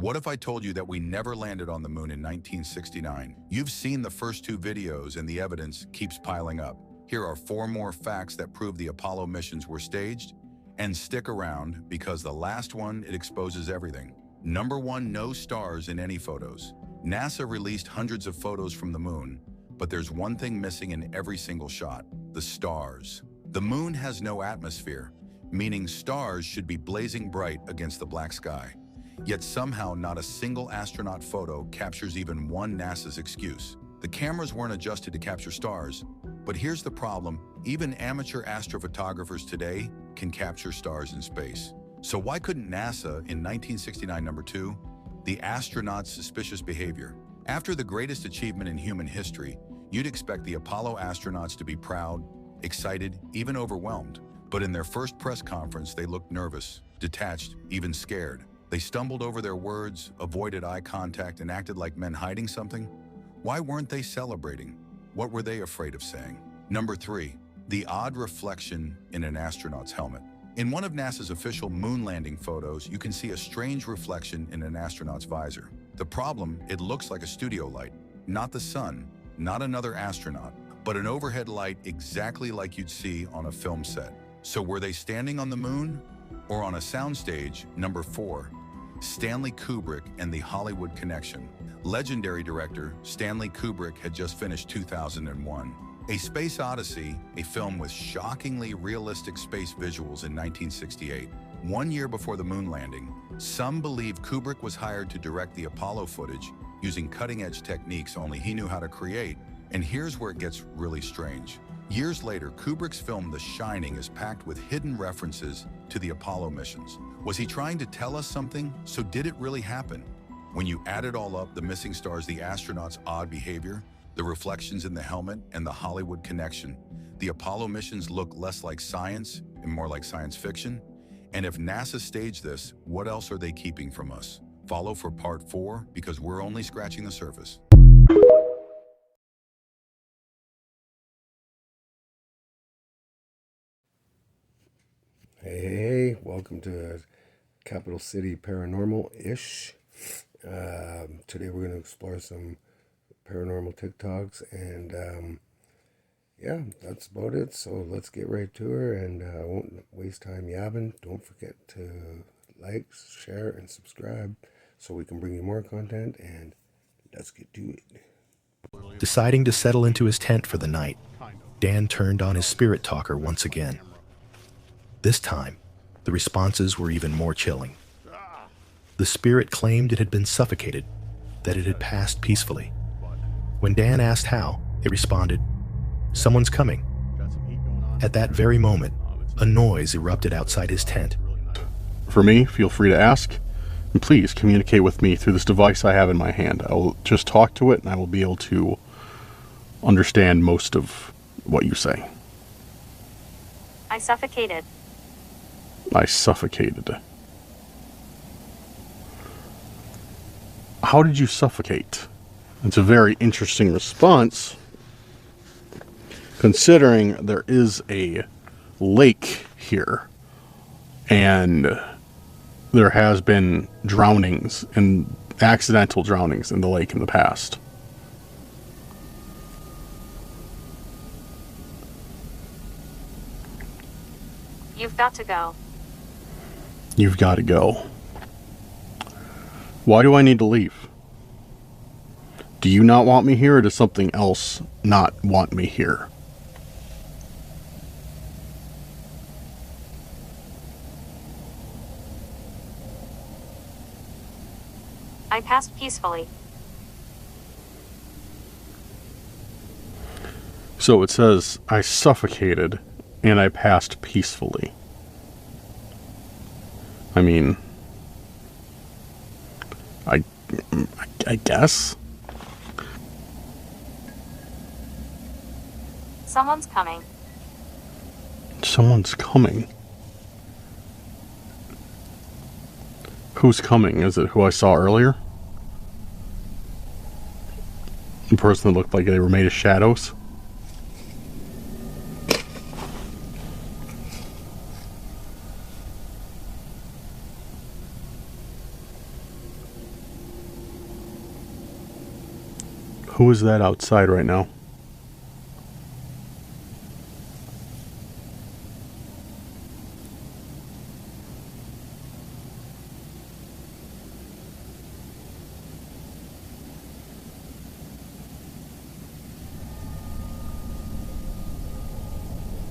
What if I told you that we never landed on the moon in 1969? You've seen the first two videos and the evidence keeps piling up. Here are 4 more facts that prove the Apollo missions were staged. And stick around, because the last one, it exposes everything. Number 1, no stars in any photos. NASA released hundreds of photos from the moon, but there's one thing missing in every single shot: the stars. The moon has no atmosphere, meaning stars should be blazing bright against the black sky. Yet somehow not a single astronaut photo captures even one NASA's excuse. The cameras weren't adjusted to capture stars, but here's the problem: even amateur astrophotographers today can capture stars in space. So why couldn't NASA in 1969? Number 2, the astronauts' suspicious behavior. After the greatest achievement in human history, you'd expect the Apollo astronauts to be proud, excited, even overwhelmed. But in their first press conference, they looked nervous, detached, even scared. They stumbled over their words, avoided eye contact, and acted like men hiding something. Why weren't they celebrating? What were they afraid of saying? Number 3, the odd reflection in an astronaut's helmet. In one of NASA's official moon landing photos, you can see a strange reflection in an astronaut's visor. The problem, it looks like a studio light. Not the sun, not another astronaut, but an overhead light exactly like you'd see on a film set. So were they standing on the moon or on a soundstage? Number 4, Stanley Kubrick and the Hollywood connection. Legendary director Stanley Kubrick had just finished 2001. A Space Odyssey, a film with shockingly realistic space visuals in 1968. 1 year before the moon landing, some believe Kubrick was hired to direct the Apollo footage using cutting-edge techniques only he knew how to create. And here's where it gets really strange. Years later, Kubrick's film The Shining is packed with hidden references to the Apollo missions. Was he trying to tell us something? So did it really happen? When you add it all up, the missing stars, the astronauts' odd behavior, the reflections in the helmet, and the Hollywood connection, the Apollo missions look less like science and more like science fiction. And if NASA staged this, what else are they keeping from us? Follow for part 4, because we're only scratching the surface. Hey, welcome to Capital City Paranormal-ish. Today we're going to explore some paranormal TikToks, and yeah, that's about it. So let's get right to her, and I won't waste time yabbing. Don't forget to like, share, and subscribe so we can bring you more content, and let's get to it. Deciding to settle into his tent for the night, Dan turned on his spirit talker once again. This time, the responses were even more chilling. The spirit claimed it had been suffocated, that it had passed peacefully. When Dan asked how, it responded, "Someone's coming." At that very moment, a noise erupted outside his tent. For me, feel free to ask, and please communicate with me through this device I have in my hand. I will just talk to it, and I will be able to understand most of what you say. I suffocated. I suffocated. How did you suffocate? It's a very interesting response, considering there is a lake here, and there has been drownings and accidental drownings in the lake in the past. You've got to go. You've got to go. Why do I need to leave? Do you not want me here, or does something else not want me here? I passed peacefully. So it says, I suffocated and I passed peacefully. I mean, I guess. Someone's coming. Someone's coming. Who's coming? Is it who I saw earlier? The person that looked like they were made of shadows? Who is that outside right now?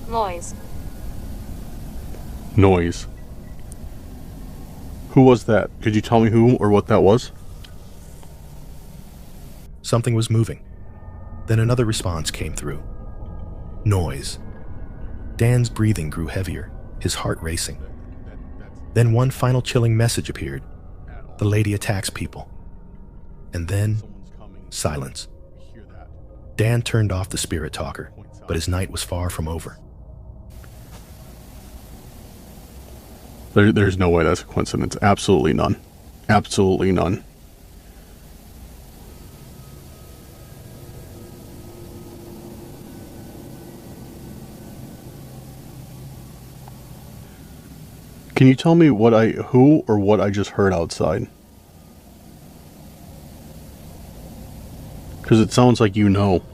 Noise. Noise. Who was that? Could you tell me who or what that was? Something was moving. Then another response came through. Noise. Dan's breathing grew heavier, his heart racing. Then one final chilling message appeared. The lady attacks people. And then, silence. Dan turned off the spirit talker, but his night was far from over. There's no way that's a coincidence. Absolutely none. Absolutely none. Can you tell me who or what I just heard outside? Because it sounds like you know.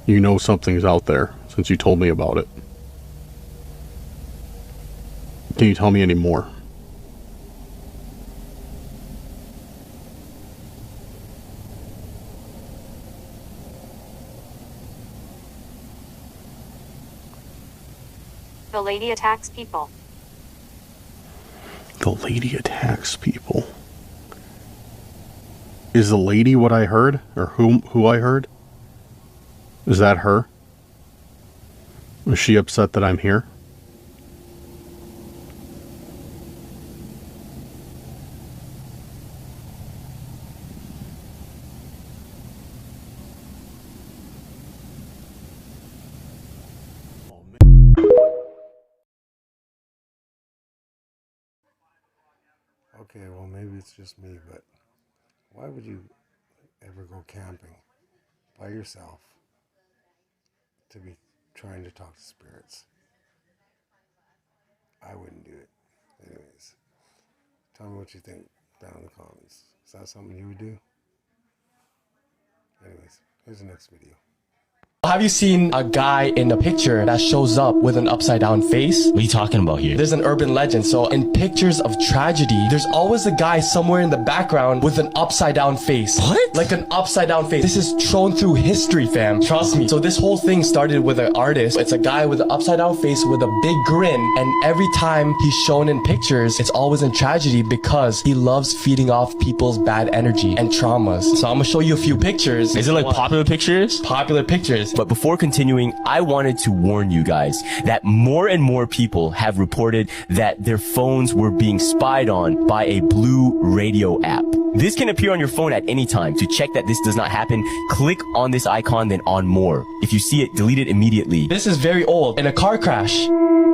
You know something's out there since you told me about it. Can you tell me any more? The lady attacks people. The lady attacks people. Is the lady what I heard? Or who I heard? Is that her? Is she upset that I'm here? Okay, well, maybe it's just me, but why would you ever go camping by yourself to be trying to talk to spirits? I wouldn't do it. Anyways, tell me what you think down in the comments. Is that something you would do? Anyways, here's the next video. Have you seen a guy in a picture that shows up with an upside down face? What are you talking about here? There's an urban legend. So in pictures of tragedy, there's always a guy somewhere in the background with an upside down face. What? Like an upside down face. This is shown through history, fam. Trust me. So this whole thing started with an artist. It's a guy with an upside down face with a big grin. And every time he's shown in pictures, it's always in tragedy because he loves feeding off people's bad energy and traumas. So I'm gonna show you a few pictures. Is it like popular pictures? Popular pictures. But before continuing, I wanted to warn you guys that more and more people have reported that their phones were being spied on by a blue radio app. This can appear on your phone at any time. To check that this does not happen, click on this icon, then on more. If you see it, delete it immediately. This is very old. In a car crash.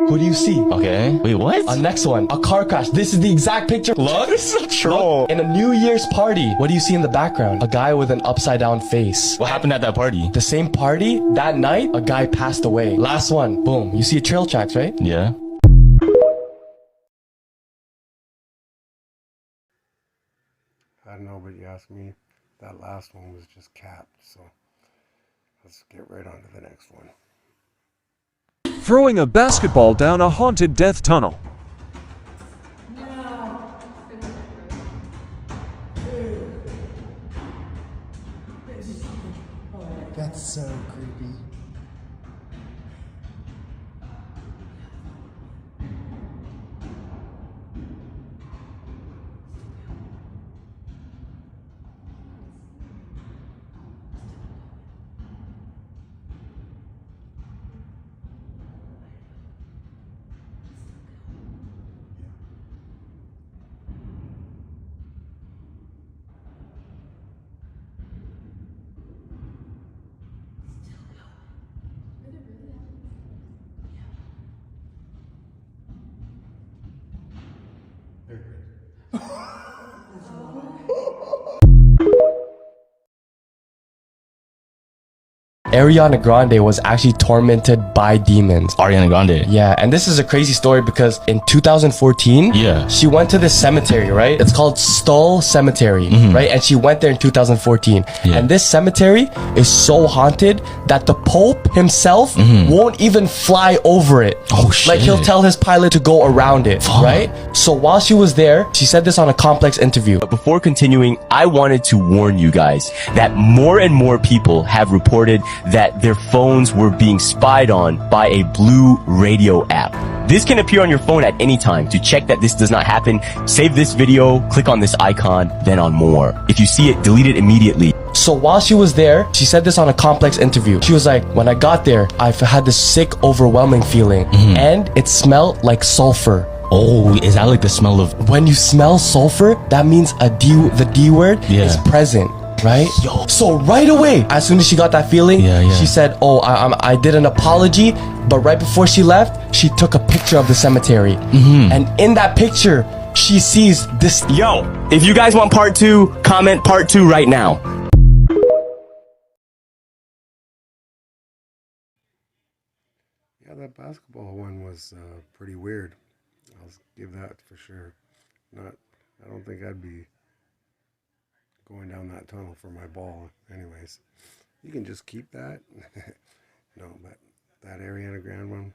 Who do you see? Okay. Wait, what? Next one. A car crash. This is the exact picture. Look. This is a troll. Look. In a New Year's party. What do you see in the background? A guy with an upside down face. What happened at that party? The same party, that night, a guy passed away. Last one. Boom. You see trail tracks, right? Yeah. I don't know, but you asked me, that last one was just capped, so let's get right on to the next one. Throwing a basketball down a haunted death tunnel. That's so creepy. Ariana Grande was actually tormented by demons. Ariana Grande. Yeah, and this is a crazy story because in 2014, Yeah. she went to this cemetery, right? It's called Stull Cemetery, right? And she went there in 2014. Yeah. And this cemetery is so haunted that the Pope himself won't even fly over it. Oh, shit. Like he'll tell his pilot to go around it, right? So while she was there, she said this on a Complex interview. But before continuing, I wanted to warn you guys that more and more people have reported that their phones were being spied on by a blue radio app. This can appear on your phone at any time. To check that this does not happen, save this video, click on this icon, then on more. If you see it, delete it immediately. So while she was there, she said this on a Complex interview. She was like, when I got there, I had this sick, overwhelming feeling. And it smelled like sulfur. Oh, is that like the smell of... When you smell sulfur, that means the D word is present. Right? Yo. So right away, as soon as she got that feeling, she said, oh, I did an apology. But right before she left, she took a picture of the cemetery. And in that picture, she sees this. Yo, if you guys want part 2, comment part 2 right now. Yeah, that basketball one was pretty weird. I'll give that for sure. I don't think I'd be going down that tunnel for my ball. Anyways, you can just keep that. No, but that Ariana Grande one,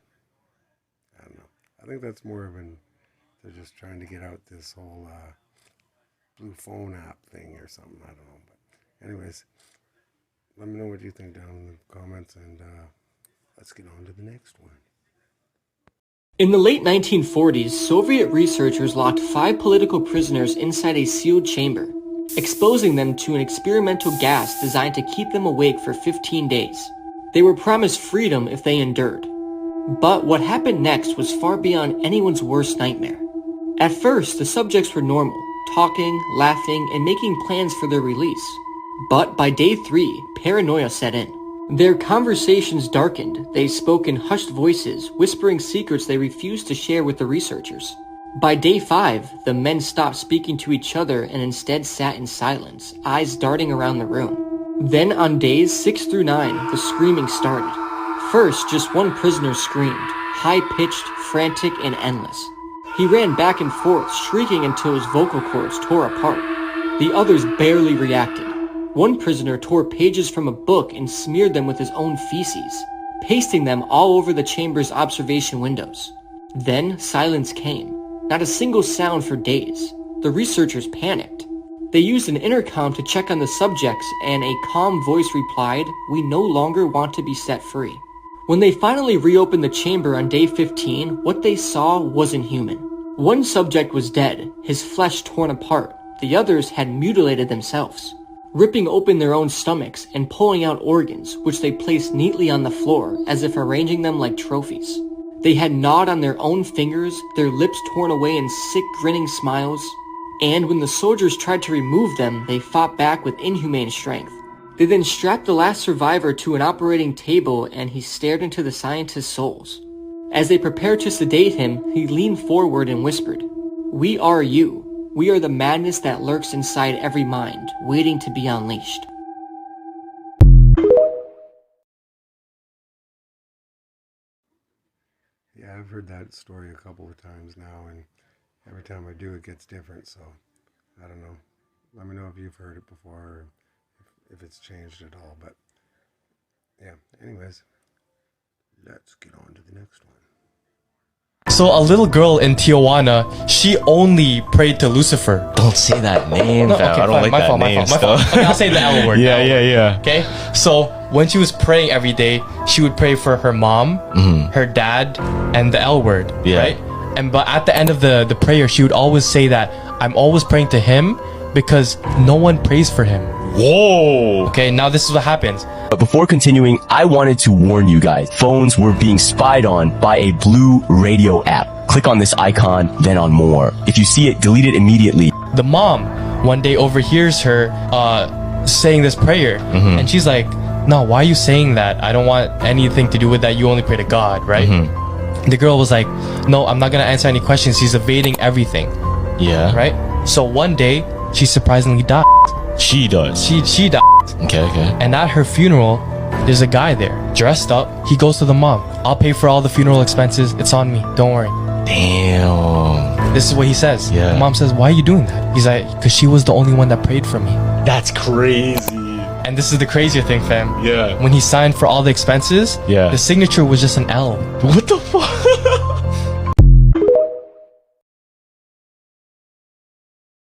I don't know. I think that's more of they're just trying to get out this whole blue phone app thing or something. I don't know. But anyways, let me know what you think down in the comments, and let's get on to the next one. In the late 1940s, Soviet researchers locked 5 political prisoners inside a sealed chamber, exposing them to an experimental gas designed to keep them awake for 15 days. They were promised freedom if they endured. But what happened next was far beyond anyone's worst nightmare. At first, the subjects were normal, talking, laughing, and making plans for their release. But by day 3, paranoia set in. Their conversations darkened. They spoke in hushed voices, whispering secrets they refused to share with the researchers. By day 5, the men stopped speaking to each other and instead sat in silence, eyes darting around the room. Then on days 6 through 9, the screaming started. First, just one prisoner screamed, high-pitched, frantic, and endless. He ran back and forth, shrieking until his vocal cords tore apart. The others barely reacted. One prisoner tore pages from a book and smeared them with his own feces, pasting them all over the chamber's observation windows. Then silence came. Not a single sound for days. The researchers panicked. They used an intercom to check on the subjects, and a calm voice replied, "We no longer want to be set free." When they finally reopened the chamber on day 15, what they saw wasn't human. One subject was dead, his flesh torn apart. The others had mutilated themselves, ripping open their own stomachs and pulling out organs, which they placed neatly on the floor as if arranging them like trophies. They had gnawed on their own fingers, their lips torn away in sick, grinning smiles. And when the soldiers tried to remove them, they fought back with inhumane strength. They then strapped the last survivor to an operating table, and he stared into the scientist's souls. As they prepared to sedate him, he leaned forward and whispered, "We are you. We are the madness that lurks inside every mind, waiting to be unleashed." Yeah, I've heard that story a couple of times now, and every time I do, it gets different. So I don't know. Let me know if you've heard it before, or if it's changed at all. But yeah, anyways, let's get on to the next one. So a little girl in Tijuana, she only prayed to Lucifer. Don't say that name, No, fam. okay, I don't fine, like my that fault, name my fault. still. Okay, I'll say the L word. Yeah, L yeah, word. yeah. Okay, so when she was praying every day, she would pray for her mom, her dad, and the L word, Yeah. right? But at the end of the prayer, she would always say that, "I'm always praying to him because no one prays for him." Whoa! Okay, now this is what happens. But before continuing, I wanted to warn you guys. Phones were being spied on by a blue radio app. Click on this icon, then on more. If you see it, delete it immediately. The mom one day overhears her saying this prayer, and she's like, "No, why are you saying that? I don't want anything to do with that. You only pray to God, right?" The girl was like, "No, I'm not gonna answer any questions. He's evading everything." Yeah. Right? So one day, she surprisingly died. She does. She died. Okay, okay. And at her funeral, There's a guy there, dressed up. He goes to the mom. I'll pay for all the funeral expenses. It's on me. Don't worry. Damn. This is what he says. Yeah. The mom says, why are you doing that? He's like, because she was the only one that prayed for me. That's crazy. And this is the crazier thing, fam. Yeah. When he signed for all the expenses, Yeah. the signature was just an L. What the fuck?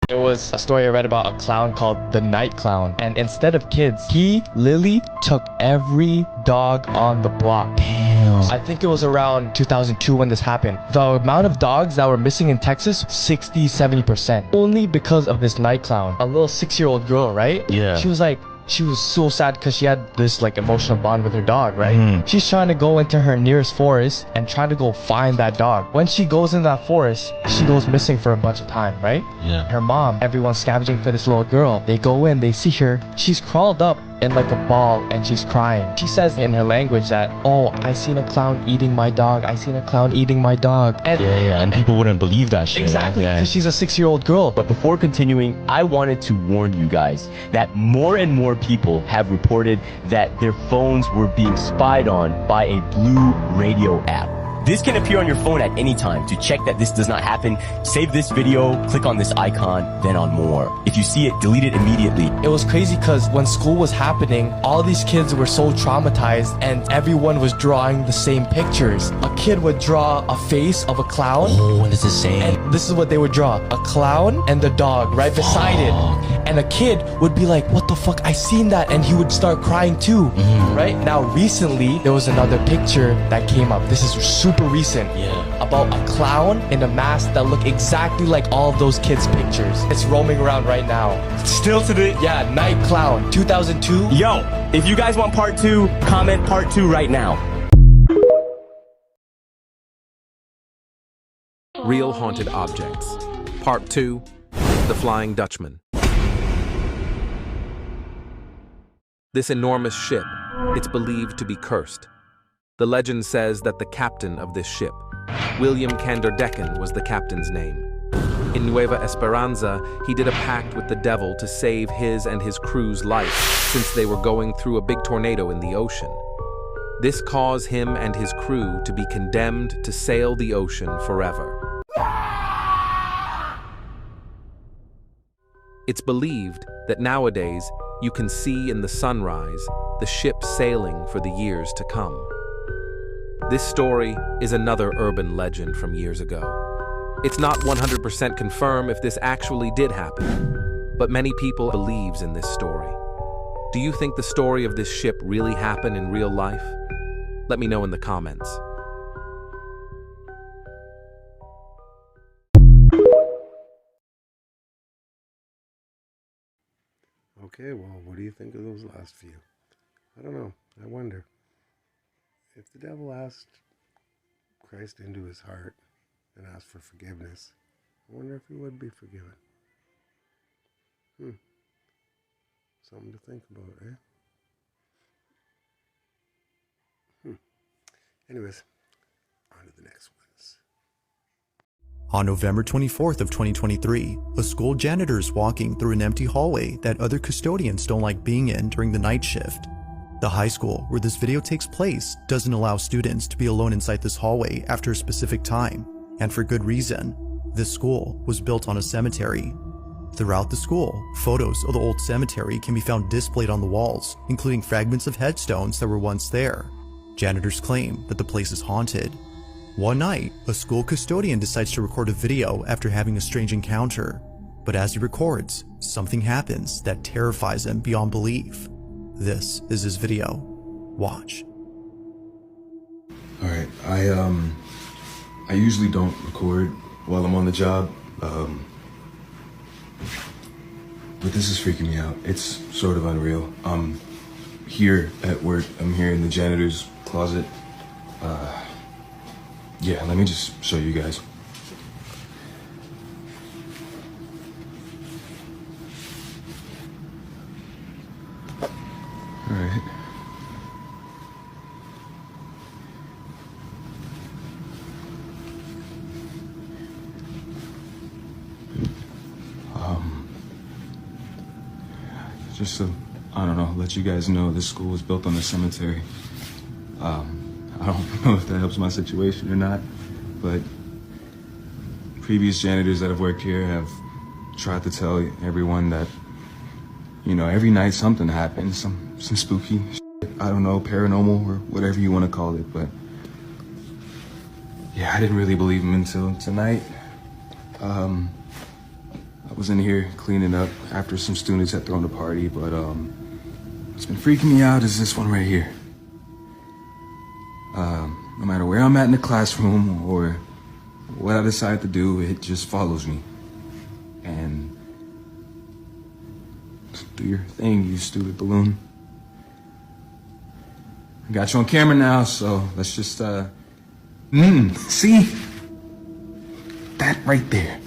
There was a story I read about a clown called the Night Clown. And instead of kids, he literally took every dog on the block. Damn. I think it was around 2002 when this happened. The amount of dogs that were missing in Texas, 60-70%. Only because of this night clown. A little 6-year-old girl, right? Yeah. She was so sad because she had this like emotional bond with her dog, right? She's trying to go into her nearest forest and trying to go find that dog. When she goes in that forest, she goes missing for a bunch of time, right? Yeah. Her mom, everyone's scavenging for this little girl. They go in, they see her. She's crawled up in like a ball and she's crying. She says in her language that, oh, I seen a clown eating my dog. I seen a clown eating my dog. And Yeah, and people wouldn't believe that shit. exactly, Yeah. because she's a 6-year-old girl. But before continuing, I wanted to warn you guys that more and more people have reported that their phones were being spied on by a blue radio app. This can appear on your phone at any time. To check that this does not happen, save this video, click on this icon, then on more. If you see it, delete it immediately. It was crazy because when school was happening, all these kids were so traumatized and everyone was drawing the same pictures. A kid would draw a face of a clown. Oh, and it's the same. And this is what they would draw. A clown and the dog right beside it. And a kid would be like, what the fuck? I seen that. And he would start crying too. Right? Now, recently, there was another picture that came up. This is super recent. Yeah. About a clown in a mask that looked exactly like all of those kids' pictures. It's roaming around right now. Still today? Yeah, Night Clown, 2002. Yo, if you guys want part 2, comment part 2 right now. Real Haunted Objects. Part 2, The Flying Dutchman. This enormous ship, it's believed to be cursed. The legend says that the captain of this ship, William Vanderdecken, was the captain's name. In Nueva Esperanza, he did a pact with the devil to save his and his crew's life since they were going through a big tornado in the ocean. This caused him and his crew to be condemned to sail the ocean forever. It's believed that nowadays you can see in the sunrise the ship sailing for the years to come. This story is another urban legend from years ago. It's not 100% confirmed if this actually did happen, but many people believes in this story. Do you think the story of this ship really happened in real life? Let me know in the comments. Okay, well, what do you think of those last few? I don't know. I wonder. If the devil asked Christ into his heart and asked for forgiveness, I wonder if he would be forgiven. Something to think about, eh? Anyways, on to the next ones. On November 24th of 2023, a school janitor is walking through an empty hallway that other custodians don't like being in during the night shift. The high school where this video takes place doesn't allow students to be alone inside this hallway after a specific time, and for good reason. This school was built on a cemetery. Throughout the school, photos of the old cemetery can be found displayed on the walls, including fragments of headstones that were once there. Janitors claim that the place is haunted. One night, a school custodian decides to record a video after having a strange encounter. But as he records, something happens that terrifies him beyond belief. This is his video. Watch. Alright, I usually don't record while I'm on the job, but this is freaking me out. It's sort of unreal. I'm here at work. I'm here in the janitor's closet. Yeah, let me just show you guys. Alright. Just a I don't know, let you guys know this school was built on a cemetery. I don't know if that helps my situation or not, but previous janitors that have worked here have tried to tell everyone that, you know, every night something happens, some spooky shit, I don't know, paranormal or whatever you want to call it, but yeah, I didn't really believe him until tonight. I was in here cleaning up after some students had thrown a party, but what's been freaking me out is this one right here. No matter where I'm at in the classroom or what I decide to do, it just follows me. And do your thing, you stupid balloon. I got you on camera now, so let's just, see? That right there.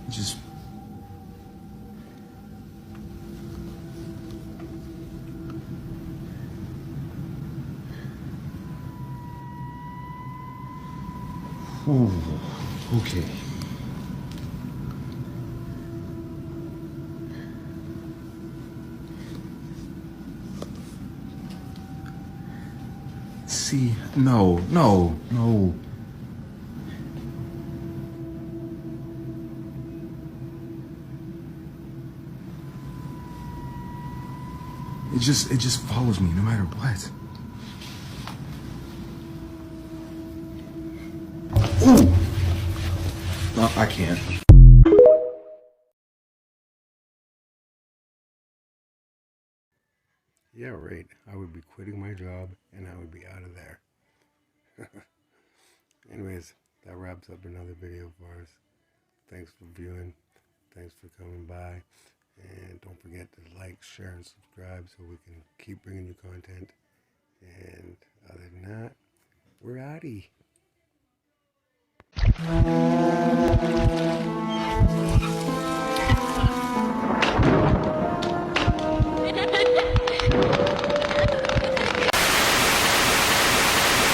Just ooh, okay. See, no. It just follows me no matter what. Ooh! No, I can't. Yeah, right. I would be quitting my job and I would be out of there. Anyways, that wraps up another video of ours. Thanks for viewing. Thanks for coming by. And don't forget to like, share, and subscribe so we can keep bringing you content. And other than that, we're outie.